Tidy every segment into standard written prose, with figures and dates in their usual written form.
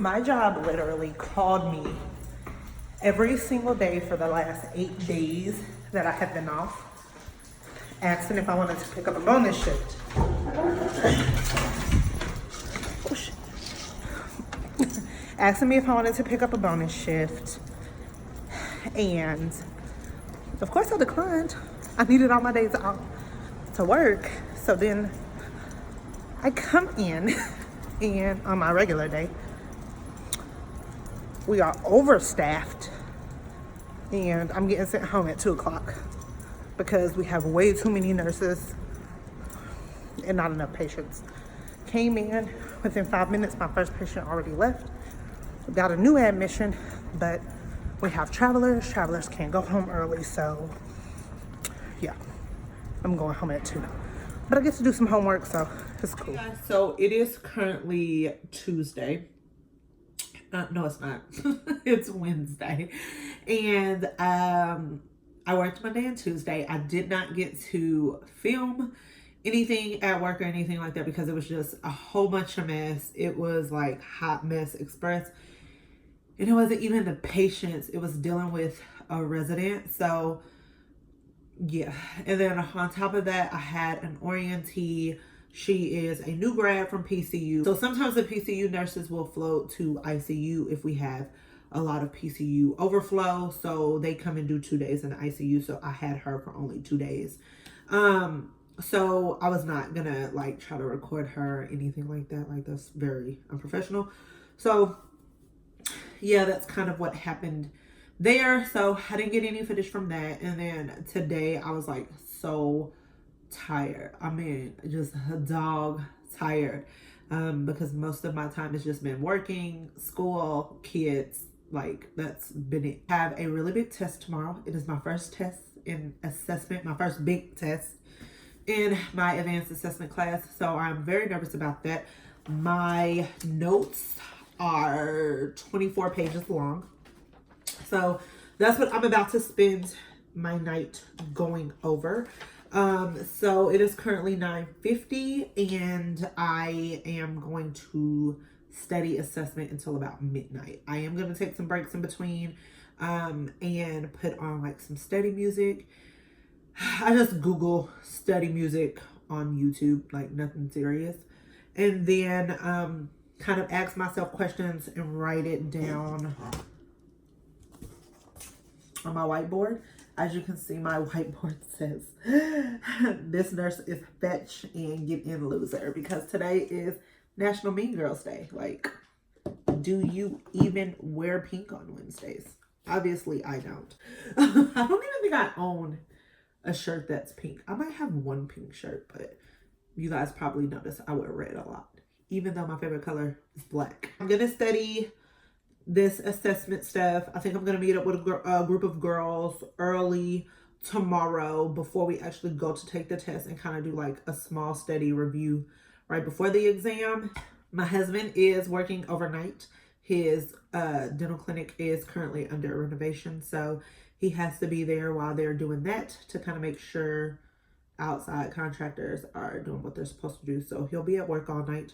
My job literally called me every single day for the last 8 days that I have been off, asking if I wanted to pick up a bonus shift. Oh, shit. Asking me if I wanted to pick up a bonus shift. And of course I declined. I needed all my days off to work. So then I come in and on my regular day, we are overstaffed and I'm getting sent home at 2 o'clock because we have way too many nurses and not enough patients. Came in, within 5 minutes, my first patient already left. Got a new admission, but we have travelers. Travelers can't go home early, so yeah, I'm going home at 2. But I get to do some homework, so it's cool. Yeah, so it is currently Tuesday. No, it's not. It's Wednesday. And I worked Monday and Tuesday. I did not get to film anything at work or anything like that because it was just a whole bunch of mess. It was like hot mess express. And it wasn't even the patients. It was dealing with a resident. So yeah. And then on top of that, I had an orientee. She is a new grad from PCU. So sometimes the PCU nurses will float to ICU if we have a lot of PCU overflow. So they come and do 2 days in the ICU. So I had her for only 2 days. So I was not gonna like try to record her or anything like that. Like that's very unprofessional. So yeah, that's kind of what happened there. So I didn't get any footage from that. And then today I was like so tired. I mean, just a dog tired. Because most of my time has just been working, school, kids. Like that's been it. I have a really big test tomorrow. It is my first test in assessment, my first big test in my advanced assessment class. So I'm very nervous about that. My notes are 24 pages long. So that's what I'm about to spend my night going over. So it is currently 9:50 and I am going to study assessment until about midnight. I am going to take some breaks in between, and put on like some study music. I just Google study music on YouTube, like nothing serious. And then, kind of ask myself questions and write it down on my whiteboard. As you can see, my whiteboard says, this nurse is fetch and get in loser, because today is National Mean Girls Day. Like, do you even wear pink on Wednesdays? Obviously, I don't. I don't even think I own a shirt that's pink. I might have one pink shirt, but you guys probably notice I wear red a lot, even though my favorite color is black. I'm gonna study this assessment stuff. I think I'm gonna meet up with a group of girls early tomorrow before we actually go to take the test and kind of do like a small study review right before the exam. My husband is working overnight. His dental clinic is currently under renovation, so he has to be there while they're doing that to kind of make sure outside contractors are doing what they're supposed to do. So he'll be at work all night.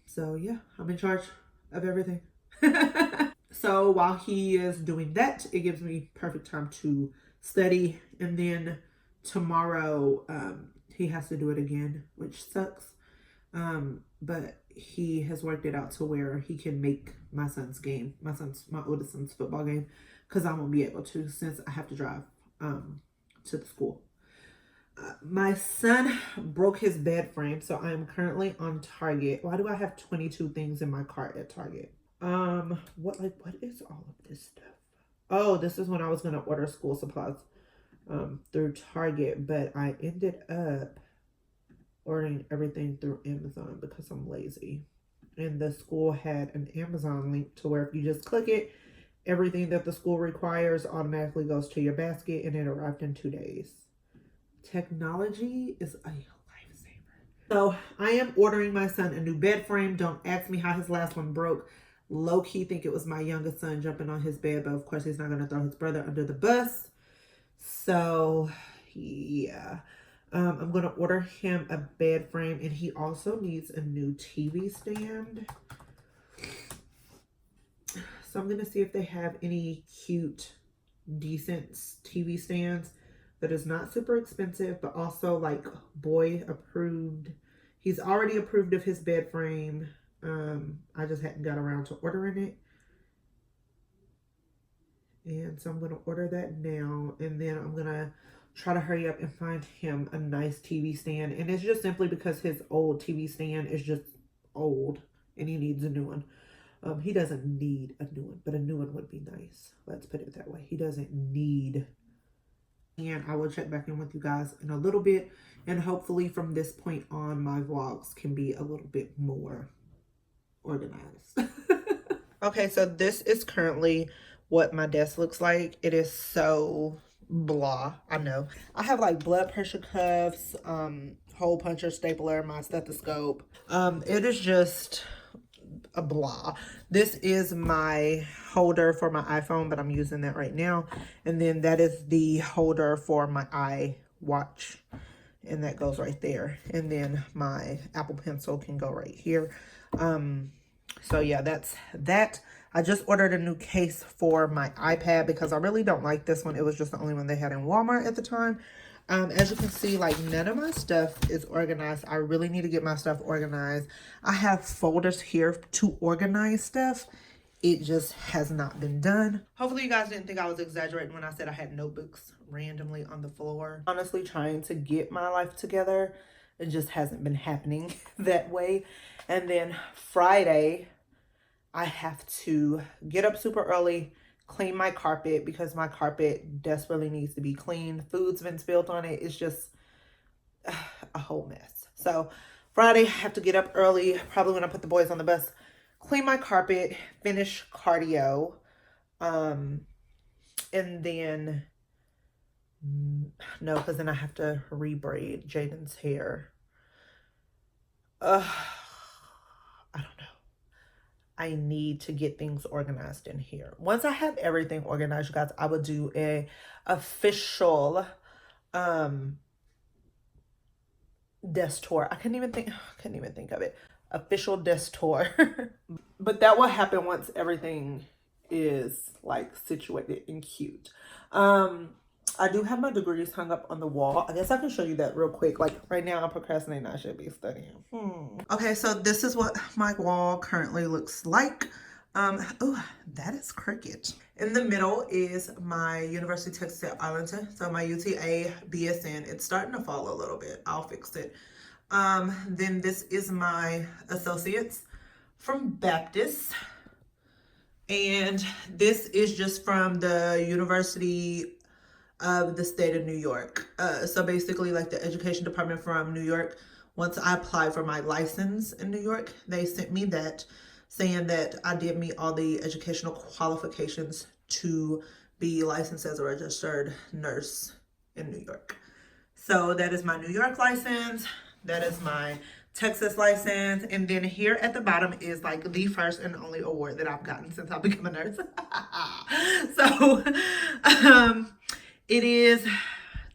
So yeah, I'm in charge of everything. So while he is doing that, it gives me perfect time to study. And then tomorrow, he has to do it again, which sucks. But he has worked it out to where he can make my oldest son's football game, because I won't be able to, since I have to drive to the school. My son broke his bed frame, so I am currently on Target. Why do I have 22 things in my cart at Target? What is all of this stuff? Oh, this is when I was gonna order school supplies through Target, but I ended up ordering everything through Amazon because I'm lazy. And the school had an Amazon link to where if you just click it, everything that the school requires automatically goes to your basket, and it arrived in 2 days. Technology is a lifesaver. So I am ordering my son a new bed frame. Don't ask me how his last one broke. Low-key think it was my youngest son jumping on his bed, but of course he's not going to throw his brother under the bus. So yeah, I'm going to order him a bed frame, and he also needs a new TV stand. So I'm going to see if they have any cute, decent TV stands that is not super expensive, but also like boy approved. He's already approved of his bed frame. I just hadn't got around to ordering it. And so I'm going to order that now. And then I'm going to try to hurry up and find him a nice TV stand. And it's just simply because his old TV stand is just old and he needs a new one. He doesn't need a new one, but a new one would be nice. Let's put it that way. He doesn't need. And I will check back in with you guys in a little bit. And hopefully from this point on, my vlogs can be a little bit more organized. Okay, so this is currently what my desk looks like. It is so blah, I know. I have like blood pressure cuffs, hole puncher, stapler, my stethoscope. It is just a blah. This is my holder for my iPhone, but I'm using that right now. And then that is the holder for my iWatch. And that goes right there. And then my Apple Pencil can go right here. So yeah, that's that. I just ordered a new case for my iPad because I really don't like this one. It was just the only one they had in Walmart at the time. As you can see, like none of my stuff is organized. I really need to get my stuff organized. I have folders here to organize stuff. It just has not been done. Hopefully you guys didn't think I was exaggerating when I said I had notebooks randomly on the floor. Honestly, trying to get my life together. It just hasn't been happening that way. And then Friday, I have to get up super early, clean my carpet because my carpet desperately needs to be cleaned. Food's been spilled on it. It's just a whole mess. So Friday, I have to get up early, probably when I put the boys on the bus, clean my carpet, finish cardio, and then, no, because then I have to rebraid Jaden's hair. I don't know. I need to get things organized in here. Once I have everything organized, you guys, I will do a official desk tour. I couldn't even think of it. Official desk tour. But that will happen once everything is like situated and cute. I do have my degrees hung up on the wall. I guess I can show you that real quick. Like right now I'm procrastinating. I should be studying. Okay, so this is what my wall currently looks like. Oh, that is crooked. In the middle is my University of Texas at Arlington. So my UTA BSN. It's starting to fall a little bit. I'll fix it. Then this is my associates from Baptist. And this is just from the University of the state of New York. So basically like the education department from New York, once I applied for my license in New York, they sent me that saying that I did meet all the educational qualifications to be licensed as a registered nurse in New York. So that is my New York license. That is my Texas license. And then here at the bottom is like the first and only award that I've gotten since I've become a nurse. So it is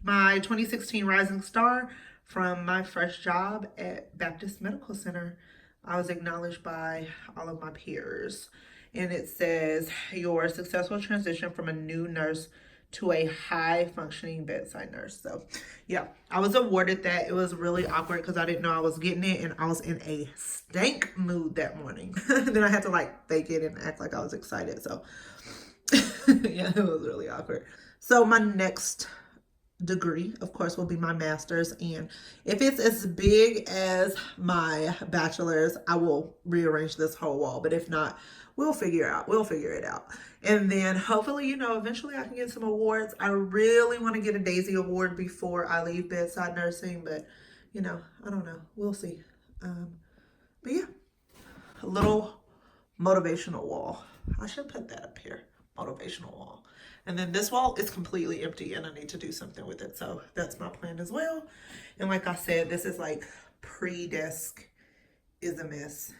my 2016 Rising Star from my first job at Baptist Medical Center. I was acknowledged by all of my peers. And it says, your successful transition from a new nurse to a high functioning bedside nurse. So yeah, I was awarded that. It was really awkward because I didn't know I was getting it and I was in a stank mood that morning. Then I had to like fake it and act like I was excited. So yeah, it was really awkward. So my next degree, of course, will be my master's. And if it's as big as my bachelor's, I will rearrange this whole wall. But if not, we'll figure it out. And then hopefully, eventually I can get some awards. I really want to get a Daisy Award before I leave bedside nursing, but I don't know. We'll see. But yeah, a little motivational wall. I should put that up here. Motivational wall. And then this wall is completely empty and I need to do something with it. So that's my plan as well. And like I said, this is like pre-desk is a mess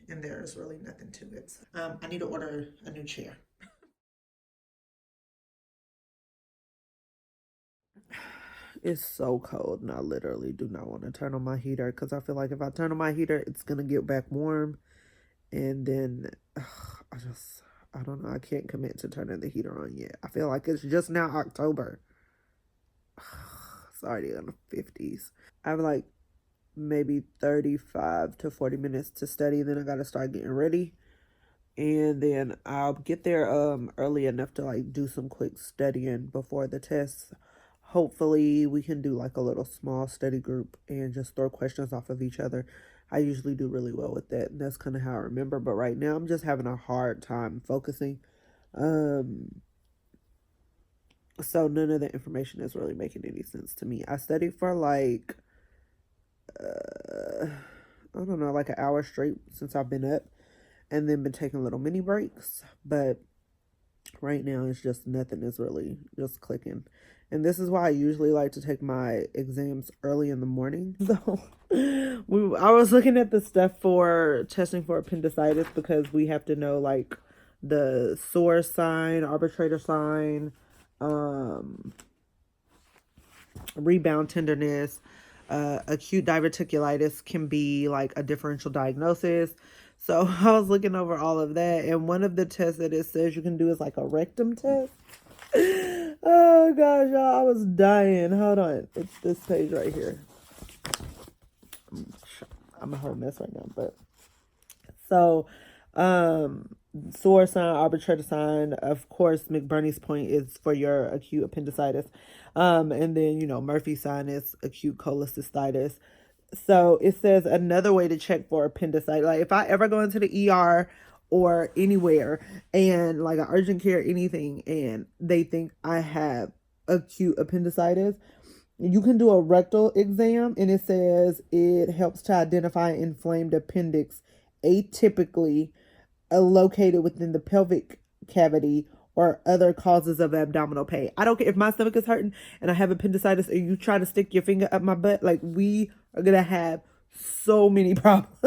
and there's really nothing to it. I need to order a new chair. It's so cold and I literally do not want to turn on my heater because I feel like if I turn on my heater, it's going to get back warm. And then I don't know. I can't commit to turning the heater on yet. I feel like it's just now October. It's already in the 50s. I have like maybe 35 to 40 minutes to study. Then I got to start getting ready. And then I'll get there early enough to like do some quick studying before the tests. Hopefully we can do like a little small study group and just throw questions off of each other. I usually do really well with that, and that's kind of how I remember. But right now I'm just having a hard time focusing. So none of the information is really making any sense to me. I studied for like I don't know, like an hour straight since I've been up, and then been taking little mini breaks. But right now it's just nothing is really just clicking. And this is why I usually like to take my exams early in the morning. So I was looking at the stuff for testing for appendicitis, because we have to know like the source sign, arbitrator sign, rebound tenderness. Acute diverticulitis can be like a differential diagnosis. So I was looking over all of that, and one of the tests that it says you can do is like a rectum test. Oh gosh, y'all, I was dying. Hold on, it's this page right here. I'm a whole mess right now, but so source sign, arbitrator sign, of course McBurney's point is for your acute appendicitis, and then Murphy sign is acute cholecystitis. So it says another way to check for appendicitis, like if I ever go into the ER or anywhere and like an urgent care, anything, and they think I have acute appendicitis, you can do a rectal exam, and it says it helps to identify inflamed appendix atypically located within the pelvic cavity or other causes of abdominal pain. I don't care if my stomach is hurting and I have appendicitis and you try to stick your finger up my butt, like we are gonna have so many problems.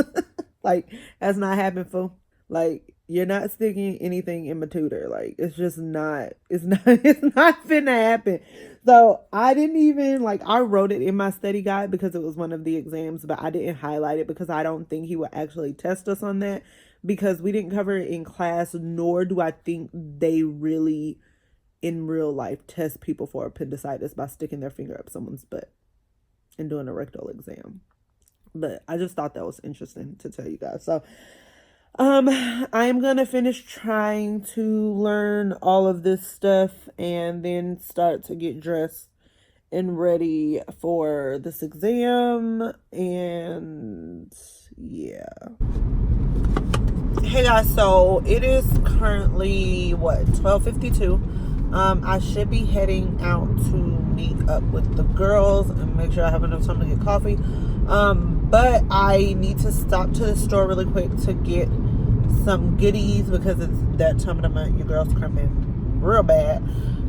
Like that's not happening, fool. Like you're not sticking anything in my tutor. Like it's just not, it's not finna happen. So I didn't even I wrote it in my study guide because it was one of the exams, but I didn't highlight it because I don't think he would actually test us on that, because we didn't cover it in class, nor do I think they really in real life test people for appendicitis by sticking their finger up someone's butt and doing a rectal exam. But I just thought that was interesting to tell you guys. So I'm gonna finish trying to learn all of this stuff and then start to get dressed and ready for this exam. And yeah. Hey guys, so it is currently 12:52. I should be heading out to meet up with the girls and make sure I have enough time to get coffee. But I need to stop to the store really quick to get some goodies because it's that time of the month. Your girl's cramping real bad.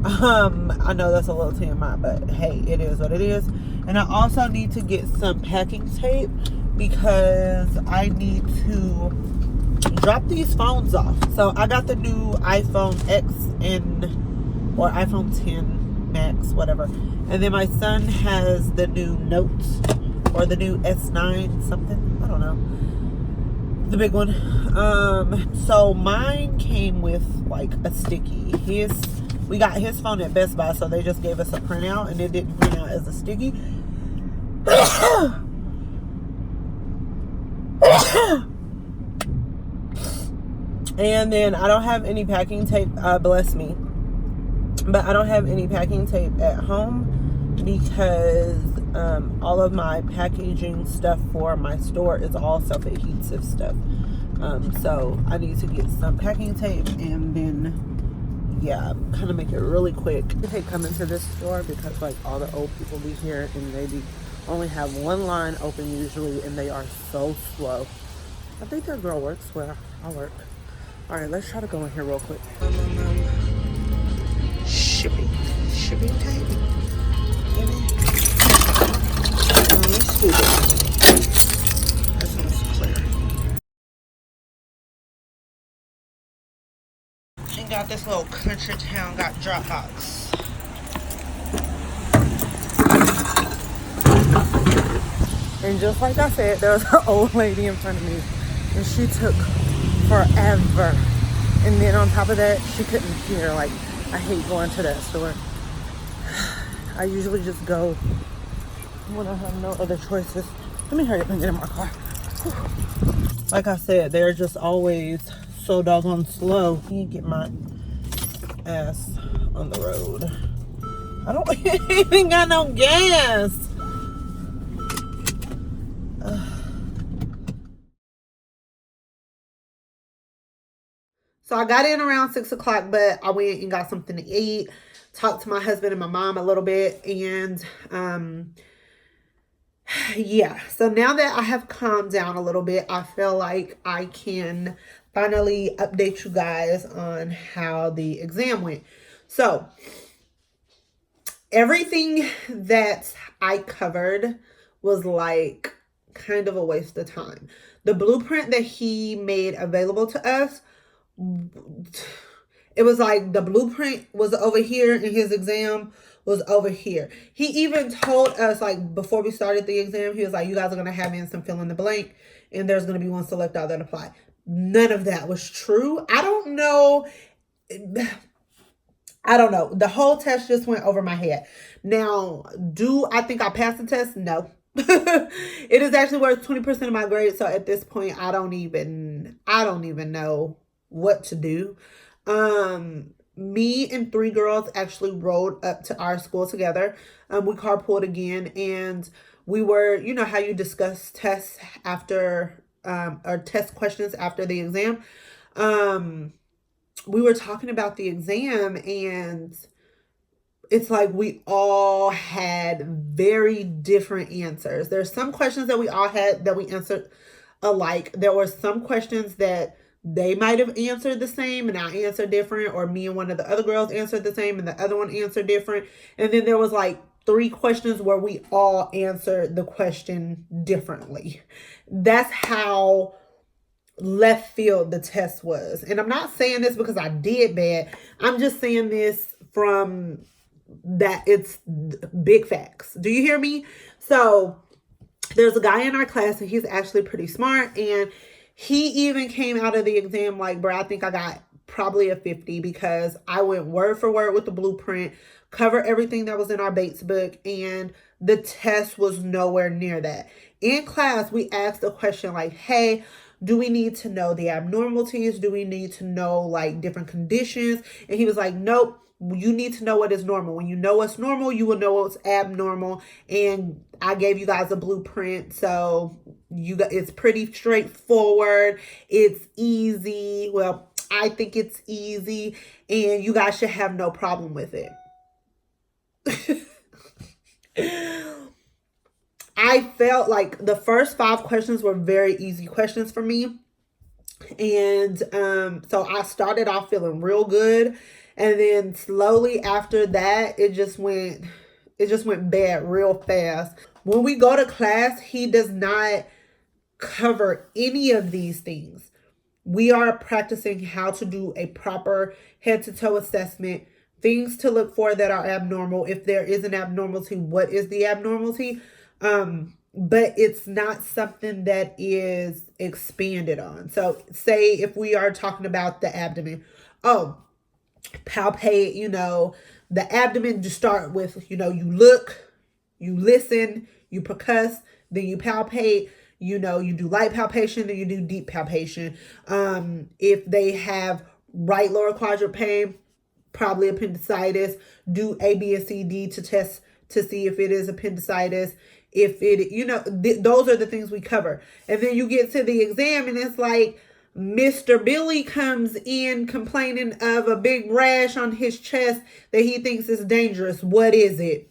I know that's a little TMI, but hey, it is what it is. And I also need to get some packing tape because I need to drop these phones off. So I got the new iPhone X or iPhone 10 Max, whatever. And then my son has the new Note or the new S9 something. I don't know. The big one. So mine came with like a sticky. We got his phone at Best Buy, so they just gave us a printout and it didn't print out as a sticky. And then I don't have any packing tape, bless me, but I don't have any packing tape at home because all of my packaging stuff for my store is all self-adhesive stuff. So I need to get some packing tape and then, yeah, kind of make it really quick. I hate coming to this store because like all the old people be here and they only have one line open usually and they are so slow. I think their girl works where I work. All right, let's try to go in here real quick. Shipping tape. Let's do this. This one's clear. And got this little country town, got Dropbox. And just like I said, there was an old lady in front of me, and she took forever And then on top of that, she couldn't hear. Like, I hate going to that store. I usually just go when I have no other choices. Let me hurry up and get in my car. Whew. Like I said, they're just always so doggone slow. Let me get my ass on the road. I don't even got no gas. So I got in around 6 o'clock, but I went and got something to eat, talked to my husband and my mom a little bit, and yeah. So now that I have calmed down a little bit, I feel like I can finally update you guys on how the exam went. So everything that I covered was like kind of a waste of time. The blueprint that he made available to us, it was like the blueprint was over here and his exam was over here. He even told us, like, before we started the exam, he was like, you guys are going to have in some fill in the blank and there's going to be one select all that apply. None of that was true. I don't know. The whole test just went over my head. Now, do I think I passed the test? No. It is actually worth 20% of my grade. So at this point, I don't even know what to do. Me and 3 girls actually rode up to our school together. We carpooled again, and we were, you know how you discuss tests after, or test questions after the exam. We were talking about the exam, and it's like we all had very different answers. There's some questions that we all had that we answered alike. There were some questions that they might have answered the same and I answered different, or me and one of the other girls answered the same and the other one answered different. And then there was like 3 questions where we all answered the question differently. That's how left field the test was. And I'm not saying this because I did bad. I'm just saying this from that it's big facts. Do you hear me? So there's a guy in our class and he's actually pretty smart, and he even came out of the exam like, bro, I think I got probably a 50 because I went word for word with the blueprint, covered everything that was in our Bates book, and the test was nowhere near that. In class, we asked a question like, hey, do we need to know the abnormalities? Do we need to know like different conditions? And he was like, nope. You need to know what is normal. When you know what's normal, you will know what's abnormal. And I gave you guys a blueprint, so it's pretty straightforward. It's easy. Well, I think it's easy, and you guys should have no problem with it. I felt like the first 5 questions were very easy questions for me. And so I started off feeling real good. And then slowly after that, it just went bad real fast. When we go to class, he does not cover any of these things. We are practicing how to do a proper head to toe assessment, things to look for that are abnormal. If there is an abnormality, what is the abnormality? But it's not something that is expanded on. So say if we are talking about the abdomen, palpate, the abdomen, just start with, you look, you listen, you percuss, then you palpate, you do light palpation, then you do deep palpation. If they have right lower quadrant pain, probably appendicitis, do A, B, and C, D to test to see if it is appendicitis. If it, those are the things we cover. And then you get to the exam and it's like, Mr. Billy comes in complaining of a big rash on his chest that he thinks is dangerous. What is it?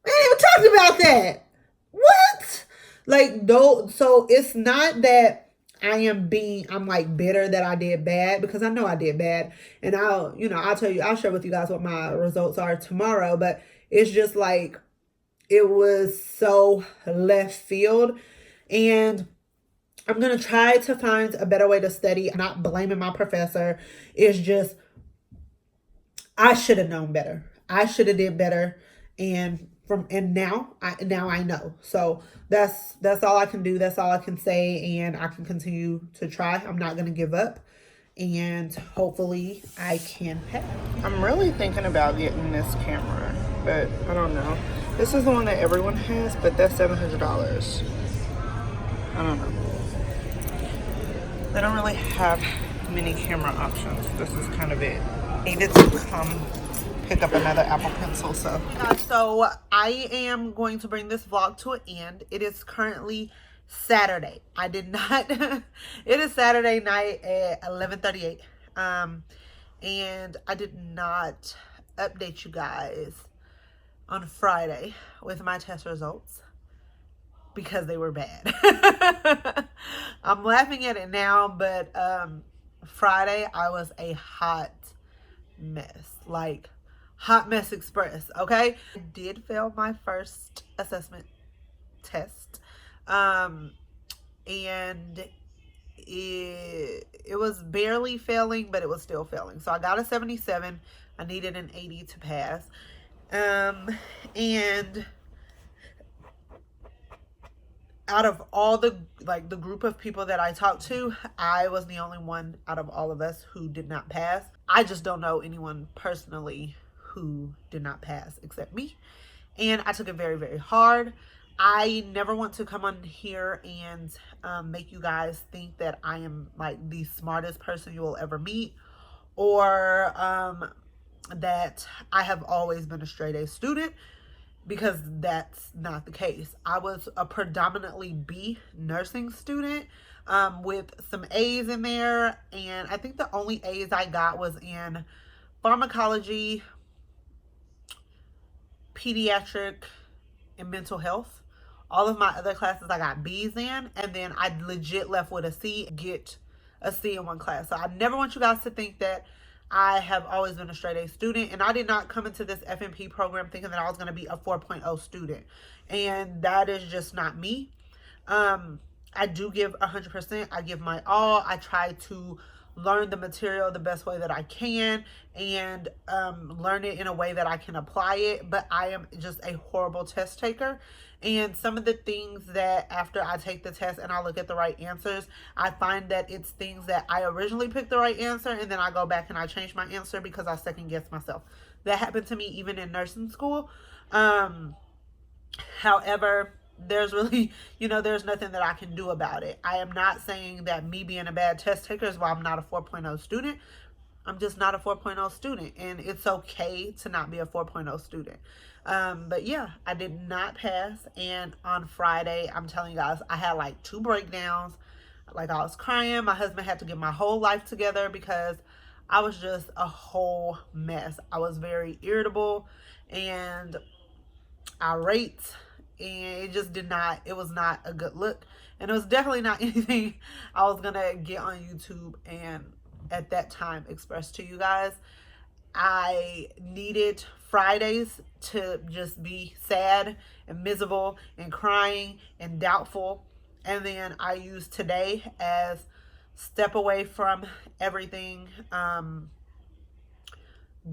We ain't even talked about that. What? Like, though, so it's not that I'm like bitter that I did bad, because I know I did bad. And I'll share with you guys what my results are tomorrow. But it's just like, it was so left field. And I'm going to try to find a better way to study. I'm not blaming my professor. It's just, I should have known better. I should have did better. And now I know. So that's all I can do. That's all I can say. And I can continue to try. I'm not going to give up. and hopefully I can pass. I'm really thinking about getting this camera, but I don't know. This is the one that everyone has, but that's $700. I don't know. They don't really have many camera options. This is kind of it. Needed to come pick up another Apple Pencil, so. So I am going to bring this vlog to an end. It is currently Saturday. I did not, it is Saturday night at 11:38. And I did not update you guys on Friday with my test results because they were bad. I'm laughing at it now, but Friday I was a hot mess. Like, hot mess express, okay? I did fail my first assessment test. And it was barely failing, but it was still failing. So I got a 77. I needed an 80 to pass. And out of all the group of people that I talked to, I was the only one out of all of us who did not pass. I just don't know anyone personally who did not pass except me. And I took it very, very hard. I never want to come on here and make you guys think that I am like the smartest person you will ever meet, or that I have always been a straight A student, because that's not the case. I was a predominantly B nursing student with some A's in there, and I think the only A's I got was in pharmacology, pediatric, and mental health. All of my other classes I got B's in, and then I legit left with a C, get a C in one class. So I never want you guys to think that I have always been a straight A student, and I did not come into this FNP program thinking that I was going to be a 4.0 student, and that is just not me. I do give 100%. I give my all. I try to learn the material the best way that I can, and learn it in a way that I can apply it. But I am just a horrible test taker. And some of the things that after I take the test and I look at the right answers, I find that it's things that I originally picked the right answer, and then I go back and I change my answer because I second guess myself. That happened to me even in nursing school. However, there's really, there's nothing that I can do about it. I am not saying that me being a bad test taker is why I'm not a 4.0 student. I'm just not a 4.0 student, and it's okay to not be a 4.0 student. But yeah, I did not pass. And on Friday, I'm telling you guys, I had like 2 breakdowns. Like, I was crying. My husband had to get my whole life together because I was just a whole mess. I was very irritable and irate, and it was not a good look. And it was definitely not anything I was gonna get on YouTube and at that time express to you guys. I needed Fridays to just be sad and miserable and crying and doubtful, and then I used today as step away from everything,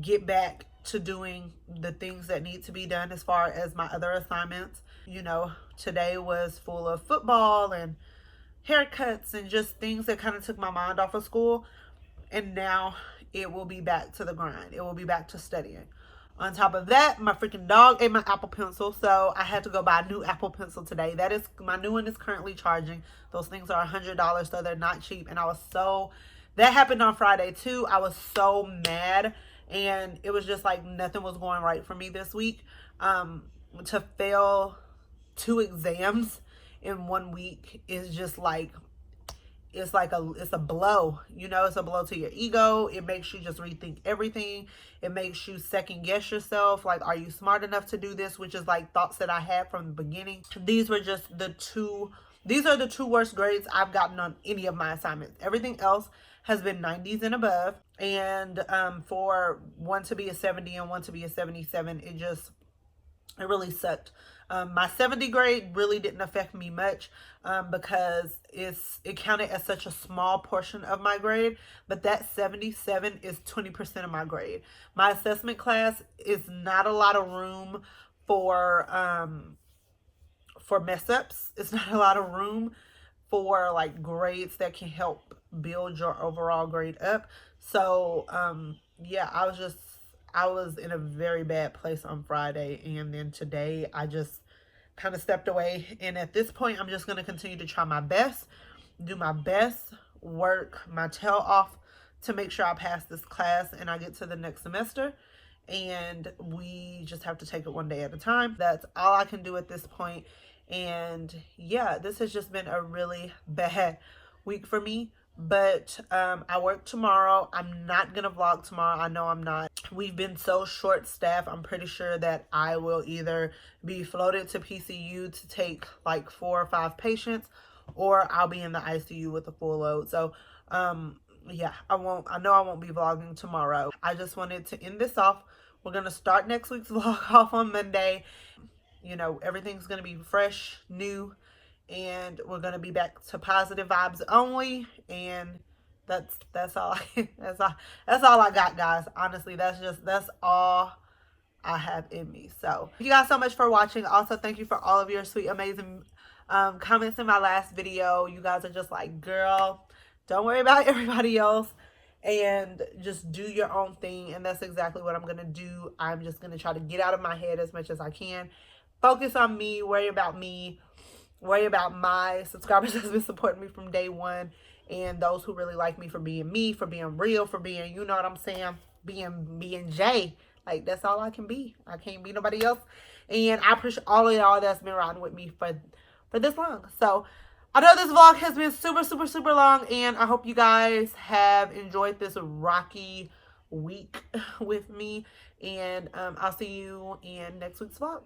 get back to doing the things that need to be done as far as my other assignments. Today was full of football and haircuts and just things that kind of took my mind off of school. And now it will be back to the grind. It will be back to studying. On top of that, my freaking dog ate my Apple Pencil, so I had to go buy a new Apple Pencil today. My new one is currently charging. Those things are $100, so they're not cheap. And that happened on Friday too. I was so mad, and it was just like nothing was going right for me this week. To fail 2 exams in 1 week is just like, it's a blow. It's a blow to your ego. It makes you just rethink everything. It makes you second guess yourself. Like, are you smart enough to do this? Which is like thoughts that I had from the beginning. These are the 2 worst grades I've gotten on any of my assignments. Everything else has been 90s and above. And for one to be a 70 and one to be a 77, it really sucked. My 70 grade really didn't affect me much because it counted as such a small portion of my grade, but that 77 is 20% of my grade. My assessment class is not a lot of room for mess ups. It's not a lot of room for like grades that can help build your overall grade up. So yeah, I was in a very bad place on Friday, and then today I just kind of stepped away, and at this point I'm just going to continue to try my best, do my best, work my tail off to make sure I pass this class and I get to the next semester. And we just have to take it one day at a time. That's all I can do at this point. And yeah, this has just been a really bad week for me. But I work tomorrow. I'm not gonna vlog tomorrow. I know I'm not. We've been so short staffed. I'm pretty sure that I will either be floated to PCU to take like 4 or 5 patients, or I'll be in the ICU with a full load. So yeah, I know I won't be vlogging tomorrow. I just wanted to end this off. We're gonna start next week's vlog off on Monday. You know, everything's gonna be fresh, new, and we're gonna be back to positive vibes only. And that's all I that's all I got, guys. Honestly, that's all I have in me. So thank you guys so much for watching. Also, thank you for all of your sweet, amazing comments in my last video. You guys are just like, girl, don't worry about everybody else and just do your own thing. And that's exactly what I'm gonna do. I'm just gonna try to get out of my head as much as I can, focus on me, worry about my subscribers that's been supporting me from day one, and those who really like me, for being real, for being, you know what I'm saying, being Jay. Like, that's all I can be. I can't be nobody else. And I appreciate all of y'all that's been riding with me for this long. So I know this vlog has been super, super, super long, and I hope you guys have enjoyed this rocky week with me. And I'll see you in next week's vlog.